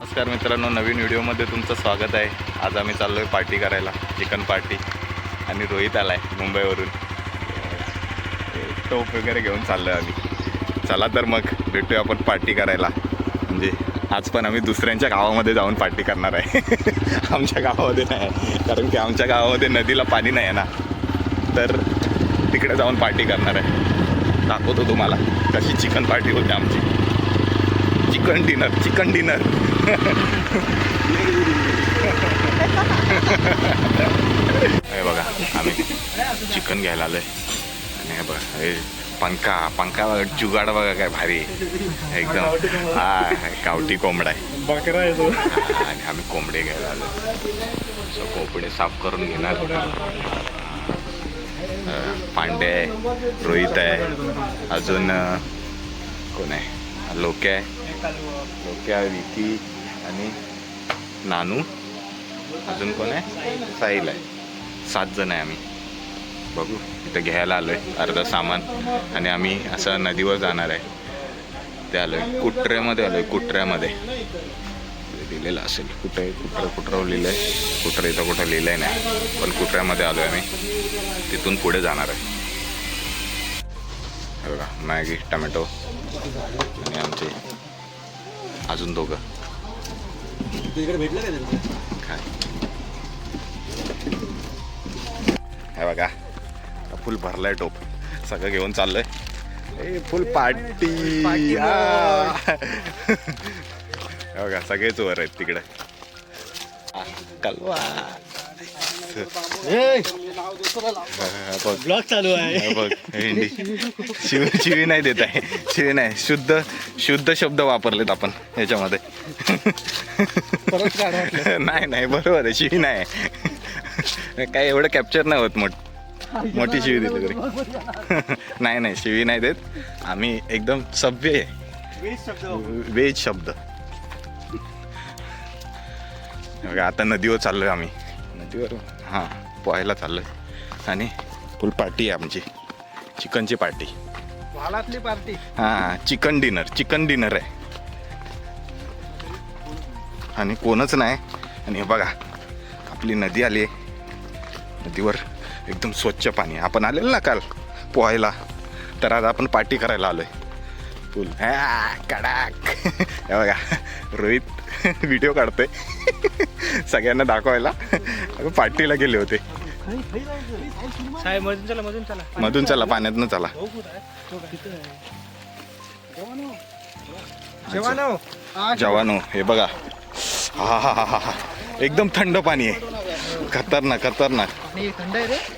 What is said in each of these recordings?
नमस्कार मित्रांनो, नवीन व्हिडिओमध्ये तुमचं स्वागत आहे. आज आम्ही चाललो आहे पार्टी करायला, चिकन पार्टी. आणि रोहित आला आहे मुंबईवरून. टोप वगैरे घेऊन चाललो आहे आम्ही. चला तर मग भेटूया आपण पार्टी करायला. म्हणजे आज पण आम्ही दुसऱ्यांच्या गावामध्ये जाऊन पार्टी करणार आहे. आमच्या गावामध्ये नाही, कारण की आमच्या गावामध्ये नदीला पाणी नाही आहे ना, तर तिकडे जाऊन पार्टी करणार आहे. दाखवतो तुम्हाला कशी चिकन पार्टी होते आमची. Chicken dinner. हे बघा, आम्ही चिकन घ्यायला आलोय. आणि हे बघा, हे पंखा बघा, जुगाड बघा काय भारी एकदम. हा, गावठी कोंबडा आहे, बकरा आहे तो. आणि आम्ही कोंबडे घ्यायला आलोय. सो कोंबडे साफ करून घेणार. पांडे आहे, रोहित आहे, अजून कोण आहे, लोक्या आहे, विकी आणि नानू, अजून कोण आहे, साहिल आहे. 7 जण आहे आम्ही. बघू, इथं घ्यायला आलो आहे अर्धा सामान. आणि आम्ही असं नदीवर जाणार आहे. ते आलो आहे कुटऱ्यामध्ये, आलो आहे कुटऱ्यामध्ये. लिहिलेलं असेल कुटरं लिहिलं आहे. कुटरं इथं कुठं लिहिलं आहे नाही, पण कुटऱ्यामध्ये आलो आहे आम्ही. तिथून पुढे जाणार आहे. बघा, मॅगी, टमॅटो आणि आमचे अजून दोघं. काय हे बघा, फुल भरलाय टोप, सगळं घेऊन चाललंय. फुल पार्टी. बघा, सगळेच वर आहेत तिकडे. कलवा ब्लॉग चालू आहे. बघ, हिंदी शिवी नाही देत आहे. शिवी नाही, शुद्ध शब्द वापरलेत आपण ह्याच्यामध्ये. नाही, बरोबर आहे, शिवी नाही. काय एवढं कॅप्चर नाही होत. मोठी शिवी दिली तरी. नाही, शिवी नाही देत आम्ही. एकदम सभ्य वेज शब्द. आता नदीवर चाललोय आम्ही. नदीवर पोहायला चाललोय. आणि फुल पार्टी आहे आमची, चिकनची पार्टी. वालातली पार्टी. चिकन डिनर आहे. आणि कोणच नाही. आणि हे बघा, आपली नदी आली आहे. नदीवर एकदम स्वच्छ पाणी. आपण आलेलो ना काल पोहायला, तर आज आपण पार्टी करायला आलोय फुल कडाक. हे बघा, रोहित व्हिडिओ काढतोय सगळ्यांना दाखवायला. पार्टीला गेले होते. मधून चला, पाण्यातनं चला. जवानो, हे बघा, हा, एकदम थंड पाणी आहे. खतरनाक.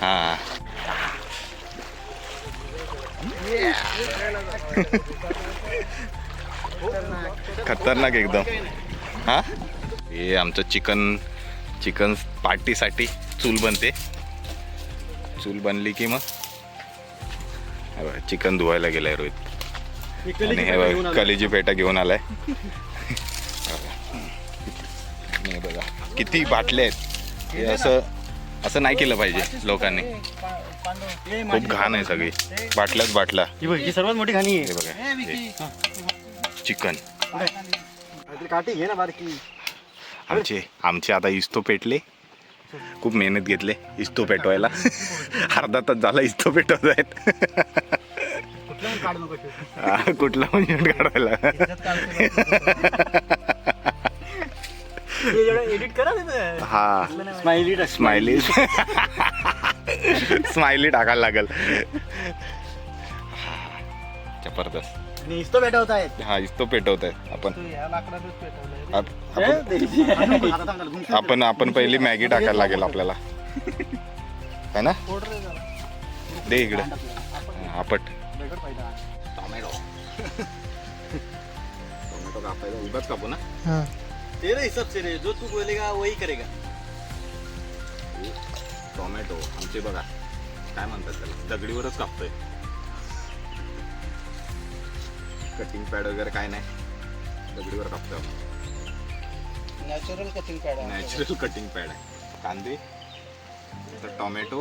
हा, खतरनाक एकदम. हे आमचं चिकन पार्टीसाठी चूल बनते. चूल बनली की मग चिकन धुवायला गेलाय रोहित. आणि हे कलेजी पेटा घेऊन आलाय. हे बघा, किती बाटले आहेत. हे असं नाही केलं पाहिजे लोकांनी. खूप घाण आहे सगळी, बाटल्या. ही सर्वात मोठी घाणी आहे. हे बघा, चिकन. काठी घे ना बारकी. आमचे आता इस्तो पेटले. खूप मेहनत घेतले इस्तो पेटवायला. अर्धा तास झाला इस्तो पेटवत आहेत. कुठला पण काढवायला. एडिट करा. स्माइली टाकायला लागल. जबरदस्त. इस्तो पेटवत आहेत. इस्तो पेटवत आहेत आपण पहिली मॅगी टाकायला लागेल आपल्याला, है ना. दे इकडे आपट. टोमॅटो कापायला उगाच कापू ना. तेरे हिसाब से रे, जो तू बोलेगा वही करेगा. टोमॅटो आमचे बघा, काय म्हणतात त्याला, दगडीवरच कापतोय. कटिंग पॅड वगैरे काय नाही, दगडीवर कापतोय. नॅचरल कटिंग पॅड आहे. कांदे, टोमॅटो.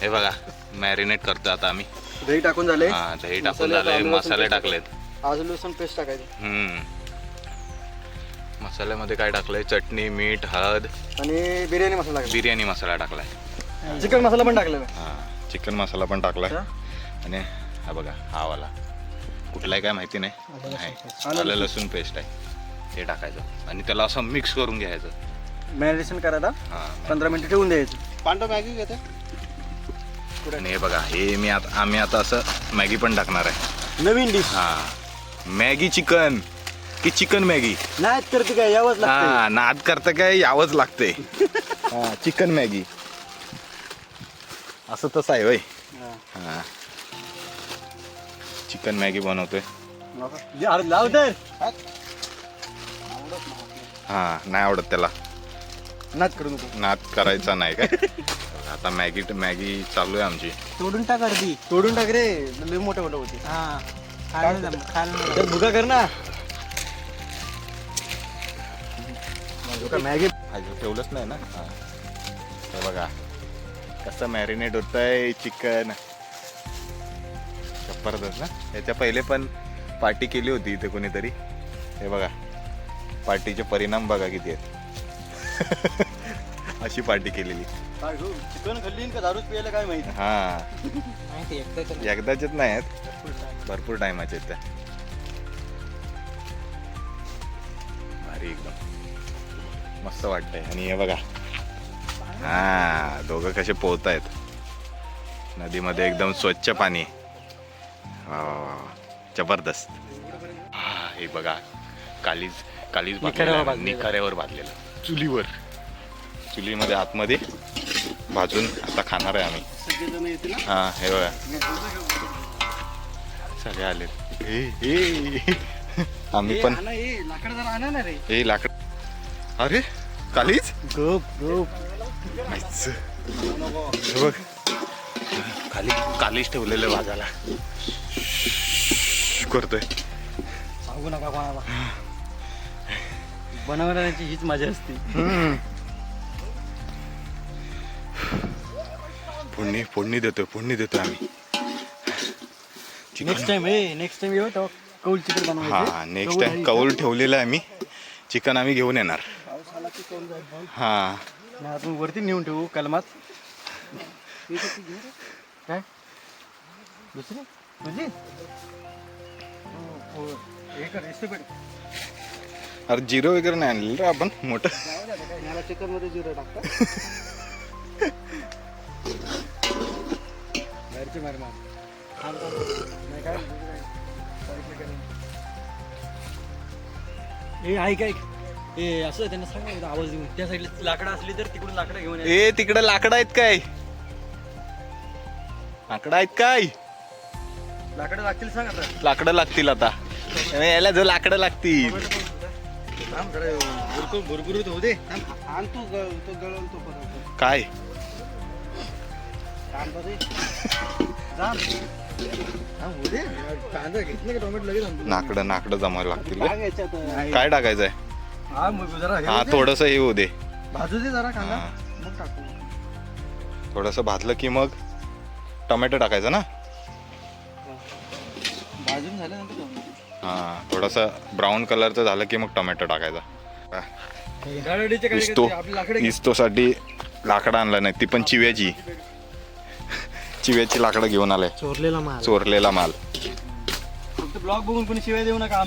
हे बघा, मॅरिनेट करतो आता आम्ही. दही टाकून झाले. हा दही टाकून झाले, मसाले टाकलेत. आलू लसूण पेस्ट टाकायची मसाल्यामध्ये काय टाकलंय? चटणी, मीठ, हळद आणि बिर्याणी मसाला टाकायचा. बिर्याणी मसाला टाकलाय. चिकन मसाला पण टाकलेला. हा चिकन मसाला पण टाकलाय. आणि हा बघा हा वाला कुठलाय काय माहिती नाही. आलं लसूण पेस्ट आहे, ते टाकायचं आणि त्याला असं मिक्स करून घ्यायचं. मॅरिनेशन करायला हा 15 मिनिटं ठेवून द्यायचं. पांढरं मॅगी घेते. आणि हे बघा हे आम्ही आता असं मॅगी पण टाकणार आहे. नवीन डिश. हा मॅगी चिकन की चिकन मॅगी नाही करते काय यावंच लागतं. हा नाद करता काय यावंच लागते. हा चिकन मॅगी असं तसं आहे होय. हा चिकन मॅगी बनवतोय. लाव तर. हा नाही आवडत त्याला. नाच करू नको. नाद करायचा नाही काय. आता मॅगी चालू आहे आमची. तोडून टाक अर्धी. तोडून टाक रे, लय मोठे मोठे होते. हा खायला भुगा कर ना. मॅगी ठेवलंच नाही ना. हा हे बघा कसं मॅरिनेट होत आहे चिकन. जबरदस्त ना. याच्या पहिले पण पार्टी केली होती इथे कोणीतरी. हे बघा पार्टीचे परिणाम बघा किती आहेत. अशी पार्टी केलेली. चिकन खाल्ली का दारूच प्यायला काय माहिती. हा एकदाचेच नाही आहेत, भरपूर टायमाचे आहेत त्या. भारी एकदम मस्त वाटतंय. आणि हे बघा हा दोघं कसे पोहतायत नदीमध्ये. एकदम स्वच्छ पाणी. वा वा वा जबरदस्त. हा हे बघा कालीज निखाऱ्यावर भाजलेलं चुलीमध्ये आतमध्ये भाजून आता खाणार आहे आम्ही. हा हे बघा सगळे आले. आम्ही पण हे लाकड. अरे कालीज बघ खाली कालीच ठेवलेलं भाजायला करतोय. सांगू नका कोणाला. बनवण्याची हीच मजा असते. फोडणी देतोय आम्ही. नेक्स्ट टाइम येऊ तो कौल चिकन बनवायचं. हा नेक्स्ट टाइम कौल ठेवलेला आहे मी. चिकन आम्ही घेऊन येणार. हा आपण वरती नेऊन ठेवू कलमात. काय दुसरी तुझी अरे जिरो वगैरे नाही आणलेलं रे आपण मोठं. मला चिकन मध्ये जिरो टाकता. बाहेरची मार मार नाही काय. ए ऐक ए असं त्यांना सांग आवाज देऊन. त्या साईडला लाकडं असली तर तिकडून लाकडं घेऊन ए तिकडे लाकडं आहेत काय? लाकडं आहेत काय? लाकडं लागतील सांग आता. लाकडं लागतील आता. याला जो लाकडं लागतील. भरपूर होऊ दे. आण तू तो गळवून तो काय कांदा घेतले का टोमॅटो लगेच. नाकडं जमायला लागतील. काय टाकायचंय? हा थोडस हे होऊ दे. भाजू दे जरा कांदा मग टाकू. थोडस भाजलं की मग टोमॅटो टाकायचं ना. भाजून झाल्यानंतर हा थोडासा ब्राऊन कलरचं झालं की मग टोमॅटो टाकायचा. इस्तोसाठी लाकडं आणला नाही, ती पण चिव्याची लाकडं घेऊन आलाय. चोरलेला माल. फक्त ब्लॉग बघून कोणी शिवाय देऊ नका.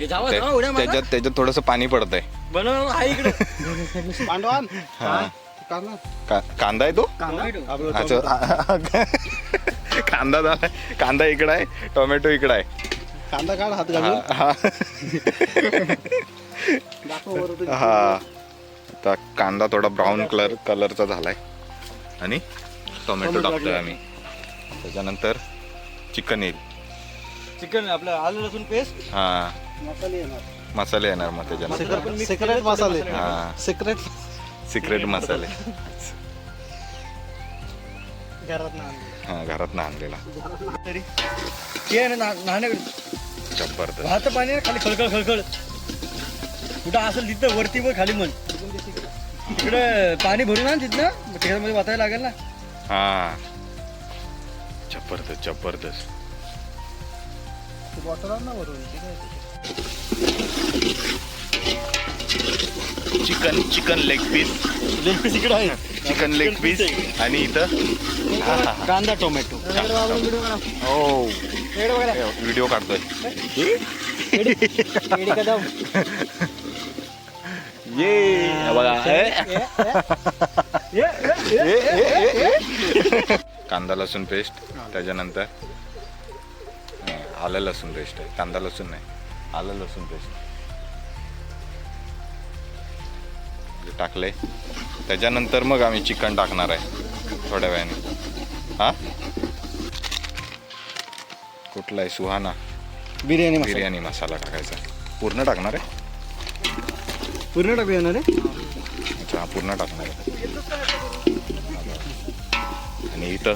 त्याच्यात थोडस पाणी पडतंय. कांदा आहे तो. कांदा झालाय. कांदा इकडं आहे, टोमॅटो इकडं आहे. कांदा काढ हात घालून. हा आता कांदा थोडा ब्राऊन कलरचा झालाय आणि टोमॅटो टाकतोय आम्ही. त्याच्यानंतर चिकन येईल. चिकन आपलं आलं लसूण पेस्ट. हा मसाले येणार मग त्याच्यानंतर. सिक्रेट मसाले. हा सिक्रेट मसाले. घरात ना आणलेला. जबरदस्त. भात पाणी खाली खळखळ कुठं असेल तिथं वरती वर खाली म्हण. तिकडे पाणी भरून आण तिथनं त्याच्यामध्ये वाचायला लागेल ना. हा जबरदस्त जबरदस्त. बॉटल आण ना वरून. Chicken chicken leg piece. Leg piece इकडे आहे. चिकन लेग पीस आणि इथं कांदा टोमॅटो. हो व्हिडिओ काढतोय. ये बघा कांदा लसूण पेस्ट, त्याच्यानंतर आलं लसूण पेस्ट आहे. कांदा लसूण नाही, आलं लसूण पेस्ट टाकले. त्याच्यानंतर मग आम्ही चिकन टाकणार आहे थोड्या वेळाने. हा कुठला आहे? सुहाना बिर्याणी मसाला टाकायचा. पूर्ण टाकणार आहे? पूर्ण टाकूया ना रे. अच्छा पूर्ण टाकणार आहे. आणि इथं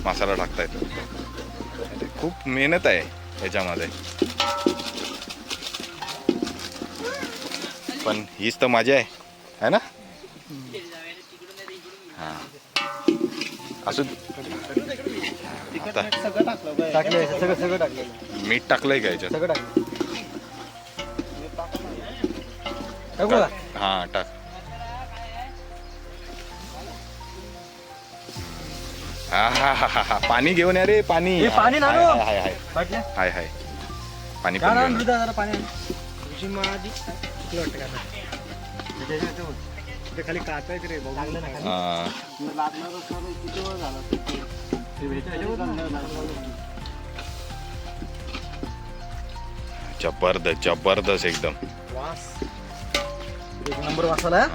मसाला टाकता येतो. खूप मेहनत आहे याच्यामध्ये, पण हीच तर मजा आहे ना. हा असं आता टाकलं सगळं टाकलं. मीठ टाकलंय का याच्यात? सगळं टाकलं. टाकू का? हा टाक. हा पाणी घेऊन या रे. पाणी हे पाणी ना. हाय हाय बाटल्या हाय हाय पाणी का पण ना घेऊन मृदा जरा पाणी आण. तुझी माझी किती वाटतं का आता? ते खाली काच आहे रे भाऊ. लागलं ना खाली. हा. लागणार असणार किती वेळ झाला. जबरदस्त जबरदस्त एकदम वास एक नंबर वासाला. हा,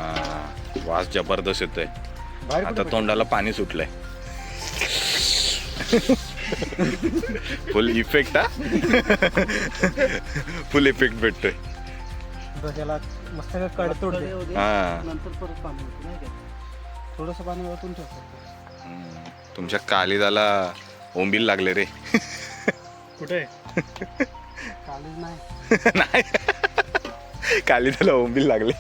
वास जबरदस्त येतोय. बाहेर आता तोंडाला पाणी सुटलंय. फुल इफेक्ट. हा फुल इफेक्ट भेटतोय. त्याला मस्त कडतोड दे. हा नंतर परत पाणी होतं नाही का. थोडंसं पाणी वरतून ठेवतो. तुमच्या कालिदाला ओंबील लागले रे. कुठे कालीज नाही. नाही कालिदाला ओंबील लागले.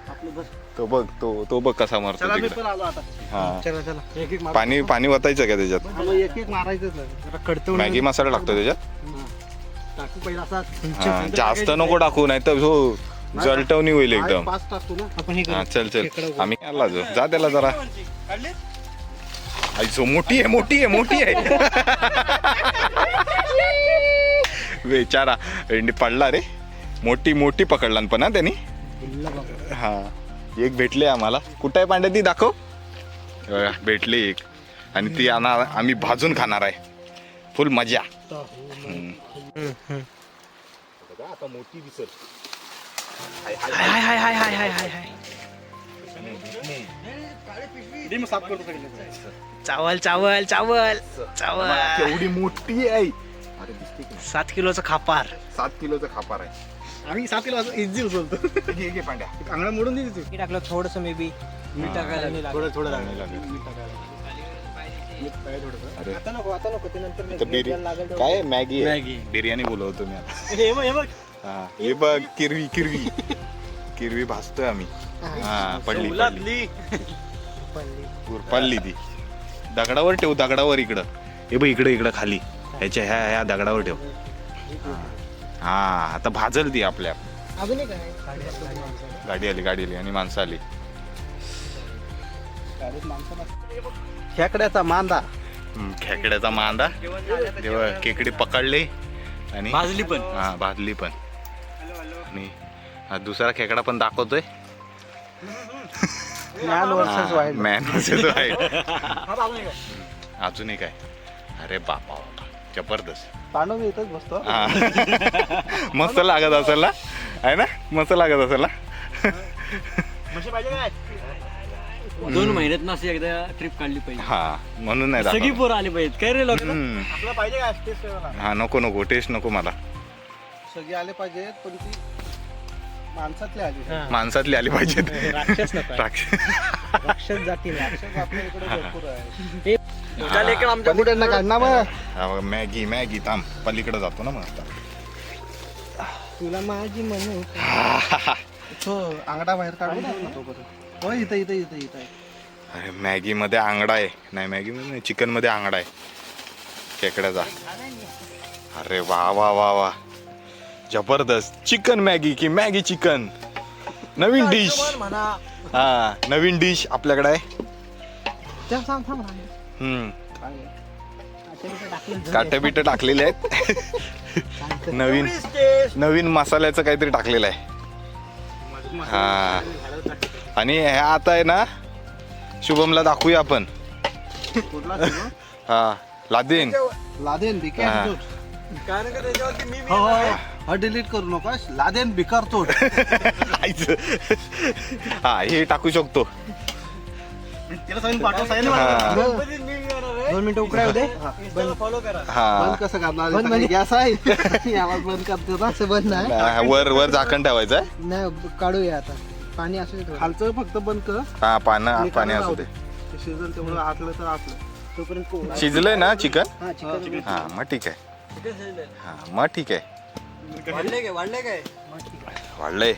आपलं बस. तो बघ तो बघ कसा मारतो चला मी तिकडे. पण आलो आता. हा चला चला एक एक पाणी पाणी वतायचं का त्याच्यात? एक एक मारायचं जरा कडतोड. मॅगी मसाला टाकतो त्याच्यात. टाकू पहिला असा. हा, जास्त नको टाकू नाही तर हो जलटवणी होईल एकदम. पाच टाकतो ना आपण. हे हा चल चल आम्ही आला जा त्याला जरा. आईसो मोठी आहे मोठी आहे मोठी आहे. बेचारा एंडी पडला रे. मोठी मोठी पकडला पण हा त्यांनी. हा एक भेटले आम्हाला. कुठे आहे पांड्या ती दाखव. भेटली एक आणि ती आम्ही भाजून खाणार आहे. फुल मजा. आता मोठी दिसत. हाय हाय हाय हाय हाय हाय हाय. चावल चावल चावल चावल. एवढी मोठी आहे. अरे 7 किलोचा खापार. 7 किलोचा खापार आहे. आम्ही 7 किलो इझी उचलतो. घे पांड्या. अंगडा मोडून दिली तू. टाकलं थोडंसं मे बी मीठ टाकायला. थोडं थोडं नाही लागेल. अरे आता नको ते नंतर काय मॅगी आहे? बिर्याणी बोलवतो मी आता. हे बघ हा हे बघ किरवी किरवी किरवी भाजतोय आम्ही. हा पडली पडली ती. दगडावर ठेव दगडावर. इकडं हे बघ इकडं खाली ह्याच्या ह्या दगडावर ठेव. हा आता भाजल ती आपल्या. अजून एक गाडी आली आणि माणसं आली. खेकड्याचा मांदा. खेकड्याचा मांदा. तेव्हा खेकडे पकडले आणि भाजली पण. हा भाजली पण. आणि हा दुसरा खेकडा पण दाखवतोय. Man versus wild. Man versus wild. अजून एक आहे. अरे बापा जबरदस्त. पांडव मी इथंच बसतो. हा. मस्त लागत असेल ना आहे ना. मस्त लागत असेल ना. 2 महिन्यात ना अशी एकदा ट्रिप काढली पाहिजे. हा म्हणून नाही सगळी दाखवत. पोरं आली पाहिजेत काय रे लोक. हम्म. आपला पाहिजे काय टेस्ट. हा नको टेस्ट नको मला. सगळी आले पाहिजेत पण ती माणसातली आली. माणसातली आली पाहिजेत. राक्षस नको. राक्षस जाती राक्षस आपल्या इकडे भरपूर आहे. आमच्या कुठे काढणार मग. हा बघ, मॅगी थांब पलीकडे जातो ना मग आता. तुला माझी म्हणू तो आंगडा बाहेर काढून ठेव ना तोपर्यंत. हो इथं इथं इथं इथं आहे. अरे मॅगी मध्ये आंगडा आहे, नाही मॅगी मध्ये नाही, चिकन मध्ये आंगडा आहे खेकड्याचा. अरे वा वा वा वा, जबरदस्त. चिकन मॅगी की मॅगी चिकन, नवीन डिश. म्हणा हा नवीन डिश आपल्याकडे आहे. त्या थांब थांब हम्म, टाकलं काटे बिटे टाकलेले आहेत. नवीन नवीन मसाल्याचं काहीतरी टाकलेलं आहे. हा आणि हे आता आहे ना, शुभमला दाखवूया आपण. कुठला हा लादेन. लादेन बिके हा. कारण का त्याच्यावरती मी हा डिलीट करू नकोस. लादेन बिकार चोट. हा हे टाकू शकतो. तिला सांगून पाठव. हा. 2 मिनिटं उकडाय दे. फॉलो करा. हा बंद कसं करणार? बंद म्हणजे गॅस आहे याला बंद करते ना. असं बंद नाही. वर वर झाकण ठेवायचं आहे. नाही काढूया आता. पाणी असू दे. खालचं फक्त बंद कर. हा पाणी असू दे. शिजल तेवढं आटलं तर आटलं. तोपर्यंत शिजलंय ना चिकन? हा चिकन. हा मग ठीक आहे. हा मग ठीक आहे. वाढले काय वाढलंय.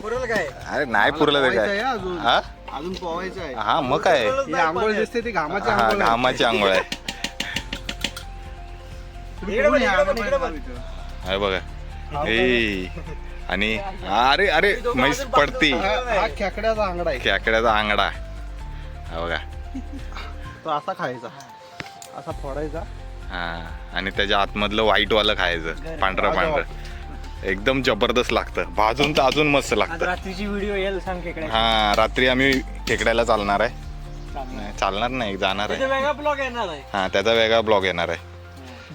पुरेल काय? अरे नाही पुरलं ते काय. अजून हा अजून पोवायचं आहे. हा मग काय. ही आंघोळ दिसते ती घामाची हा आंघोळ आहे. घामाची आंघोळ आहे. इकडे पण. हे बघा. ए आणि अरे अरे म्हैस पडती. हा खेकड्याचा आंगडा आहे. खेकड्याचा आंगडा. हा बघा. तो असा खायचा, असा फोडायचा. हा आणि त्याच्या आतमधलं व्हाईट वालं खायचं, पांढरं पांढरं. एकदम जबरदस्त लागतं. भाजून तर अजून मस्त लागतं. रात्रीची व्हिडिओ येईल सांग खेकड्या. हा रात्री आम्ही खेकड्याला चालणार आहे. नाही, चालणार नाही, जाणार आहे. वेगळा ब्लॉग येणार आहे. हा त्याचा वेगळा ब्लॉग येणार आहे.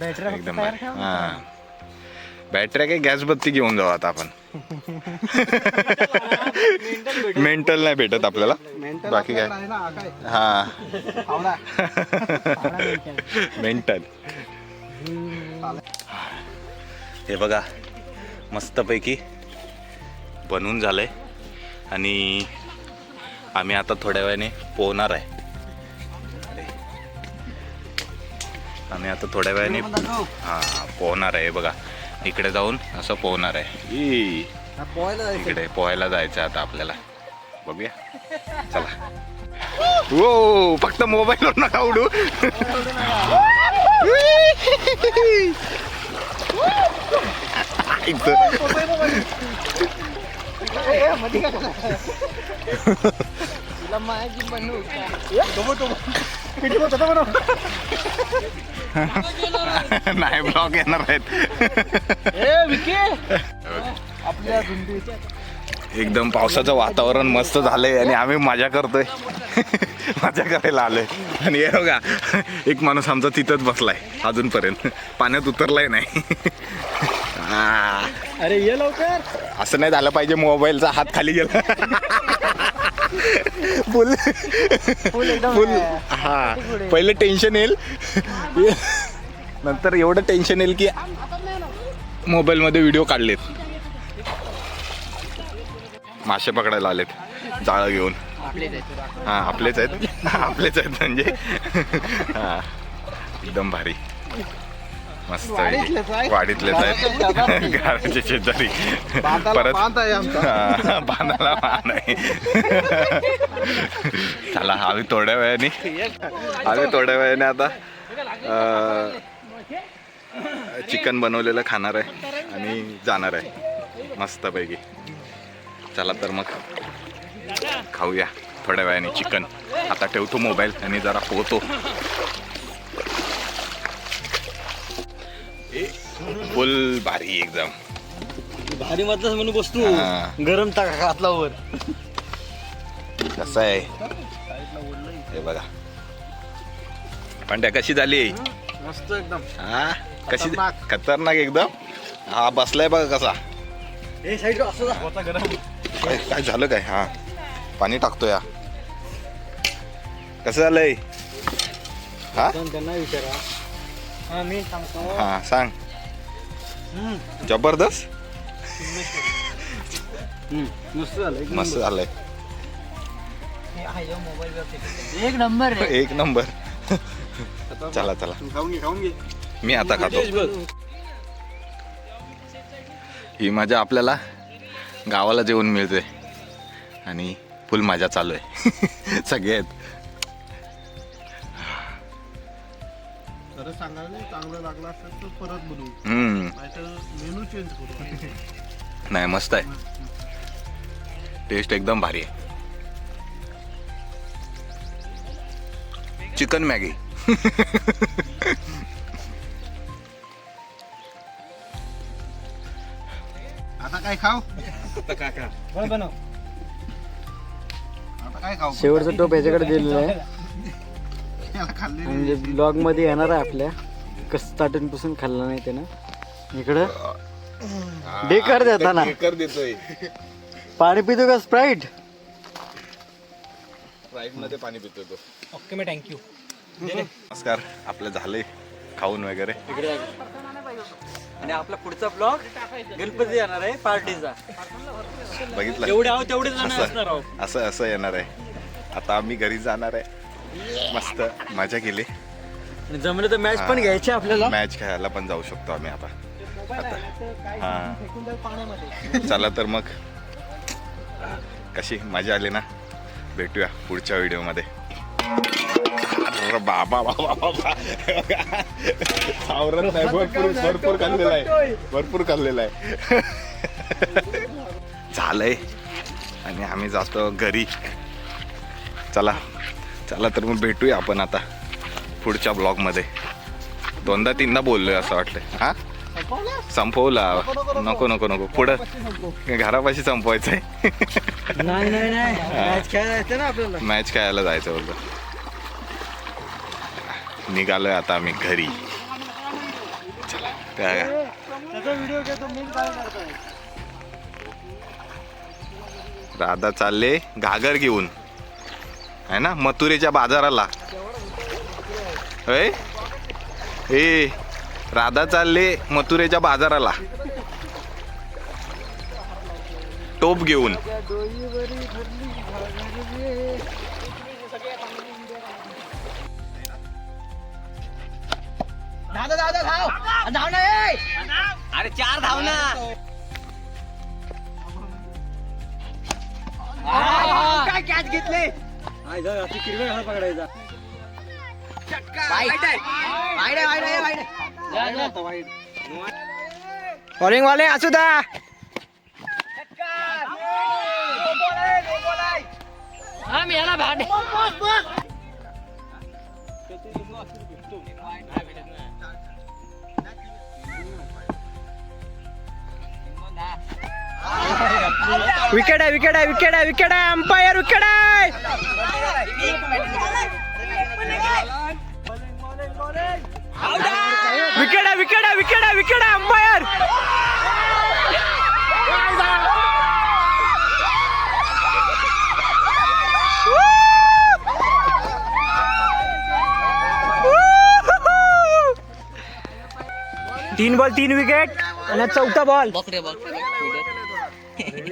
बॅटरी एकदम भारी. हा बॅटरी काय गॅस बत्ती घेऊन जाऊ आता आपण. मेंटल नाही भेटत आपल्याला. बाकी काय. हा मेंटल. हे बघा मस्तपैकी बनवून झालंय आणि आम्ही आता थोड्या वेळाने पोहणार आहे. आम्ही आता थोड्या वेळाने हा पोहणार आहे. बघा इकडे जाऊन असं पोहणार आहे. इकडे पोहायला जायचं आता आपल्याला. बघूया चला. हो फक्त मोबाईलवर नका उडू. नाही ब्लॉग येणार आहेत. एकदम पावसाचं वातावरण मस्त झालंय आणि आम्ही मजा करतोय. मजा करायला आलोय. आणि हे बघा एक माणूस आमचा तिथंच बसलाय अजूनपर्यंत, पाण्यात उतरलाय नाही. अरे ये लवकर. असं नाही झालं पाहिजे. मोबाईलचा हात खाली गेला. फुल फुल. हा पहिले टेन्शन येईल, नंतर एवढं टेन्शन येईल की मोबाईल मध्ये व्हिडिओ काढलेत. मासे पकडायला आलेत जाळं घेऊन. हा आपलेच आहेत. आपलेच आहेत म्हणजे. हा एकदम भारी मस्त. वाडीतलेच आहेत. घराच्या शेजारी. परत बांधाला बांध आहे. चला आम्ही थोड्या वेळाने आता चिकन बनवलेलं खाणार आहे आणि जाणार आहे मस्तपैकी. चला तर मग खाऊया थोड्या वेळाने चिकन. आता ठेवतो मोबाईल आणि जरा पोहतो. फुल भारी एकदम भारी मधलाच म्हणून बसतो. हा. गरम टाका घातला वर. कसं आहे हे बघा. पण त्या कशी झाली मस्त एकदम. हा कशी खतरनाक एकदम. हा बसलाय बघा कसा. हे साईड असं होता गरम. काय झालं काय. हा पाणी टाकतो या. कसं झालंय. हा त्यांना विचारा. हा मी सांगतो. हा सांग. जबरदस्त मस्त झालं. मस्त झालंय. एक नंबर. एक नंबर. चला चला खाऊन घे. मी आता खातो. ही मजा आपल्याला गावाला जेवण मिळते. आणि फुल मजा चालू आहे. सगळे आहेत. खरं सांगायला नाही, चांगलं लागलं असेल तर परत बनवू, हम्म. नाहीतर मेनू चेंज करू. नाही मस्त आहे. टेस्ट एकदम भारी आहे. Chicken Maggi. आता काय खाऊ? बनव. आता काय खाऊ? शेवटचा टोप याच्याकडे दिलेला आहे याला खाल्ली म्हणजे ब्लॉग मध्ये येणार आहे आपल्या. कसं स्टार्टिंग पासून खाल्लं नाही त्यानं. इकडं डेकर देताना डेकर देतोय. पाणी पितो का स्प्राईट? राईट मध्ये पाणी पितोय तो. ओके मी थँक्यू. नमस्कार. आपलं झालंय खाऊन वगैरे. आणि आपला पुढचा ब्लॉग गणपती येणार आहे पार्टीचा. बघितलं जेवढे आहोत तेवढे जण असणार आहोत. असं असं येणार आहे. आता आम्ही घरी जाणार आहे. मस्त मजा केली. आणि जमलं तर मॅच पण घ्यायची आपल्याला. मॅच खेळायला पण जाऊ शकतो आम्ही आता. हा चला तर मग कशी मजा आली ना. भेटूया पुढच्या व्हिडिओमध्ये. अरे बाबा बाबा बाबा सावरत नाही. भरपूर खाल्लेला आहे. भरपूर खाल्लेला आहे. झालंय आणि आम्ही जातो घरी. चला चला तर मग भेटूया आपण आता पुढच्या ब्लॉगमध्ये. 2दा-3दा बोललोय असं वाटतंय. हा संपवला. नको नको नको पुढं घरापाशी संपवायचंय. नाही नाही नाही मॅच खेळायला येते ना आपल्याला. मॅच खेळायला जायचं होतं. निघालोय आता आम्ही घरी. चला काय राधा चालले घागर घेऊन आहे ना मथुरेच्या बाजाराला. ए राधा चालले मथुरेच्या बाजाराला टोप घेऊन. अरे 4 धाव ना. काय कॅच घेतले. क्रिकेट कसा पकडायचा. बॉलिंग वाले असू द्या. विकेट आहे विकेट आहे विकेट आहे विकेट आहे. अंपायर विकेट आहे. विकेट आहे विकेट आहे विकेट आहे विकेट आहे. अंपायर तीन बॉल 3 विकेट आणि 4था बॉल.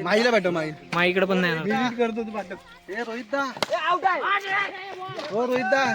माईला भेटो माई. माईकडे पण नाही. करतो तू रोहित दा. हो रोहित दा.